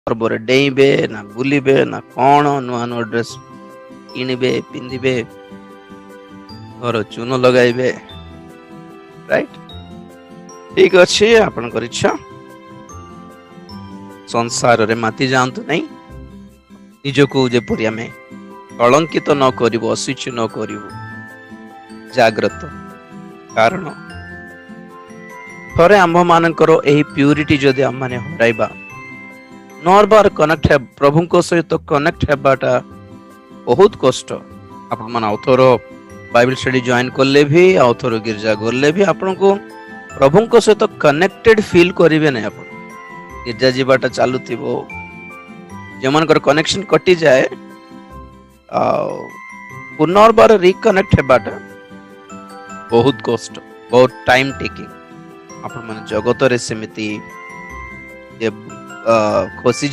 ପର୍ବରେ ଡେଇଁବେ ନା ବୁଲିବେ ନା କଣ ନୂଆ ନୂଆ ଡ୍ରେସ୍ କିଣିବେ ପିନ୍ଧିବେ ଘର ଚୂନ ଲଗାଇବେ ରାଇଟ। ଠିକ ଅଛି ଆପଣଙ୍କର ଇଚ୍ଛା। ସଂସାରରେ ମାତି ଯାଆନ୍ତୁ ନାହିଁ। ନିଜକୁ ଯେପରି ଆମେ କଳଙ୍କିତ ନ କରିବୁ ଅଶୁଚି ନ କରିବୁ ଜାଗ୍ରତ। କାରଣ ଥରେ ଆମ୍ଭ ମାନଙ୍କର ଏହି ପ୍ୟୁରିଟି ଯଦି ଆମମାନେ ହରାଇବା ନର୍ବାର କନେକ୍ଟ ପ୍ରଭୁଙ୍କ ସହିତ କନେକ୍ଟ ହେବାଟା ବହୁତ କଷ୍ଟ। ଆପଣ ମାନେ ଆଉଥର ବାଇବଲ ଷ୍ଟଡି ଜଏନ କଲେ ବି ଆଉଥର ଗିର୍ଜା ଗଲେ ବି ଆପଣଙ୍କୁ ପ୍ରଭୁଙ୍କ ସହିତ କନେକ୍ଟେଡ ଫିଲ୍ କରିବେ ନାହିଁ। ଆପଣ ଗିର୍ଜା ଯିବାଟା ଚାଲୁଥିବ ଯେଉଁମାନଙ୍କର କନେକ୍ସନ କଟିଯାଏ ଆଉ ପୁନର୍ବାର ରିକନେକ୍ଟ ହେବାଟା ବହୁତ କଷ୍ଟ, ବହୁତ ଟାଇମ ଟେକିଂ। ଆପଣ ମାନେ ଜଗତରେ ସେମିତି ଖୋସି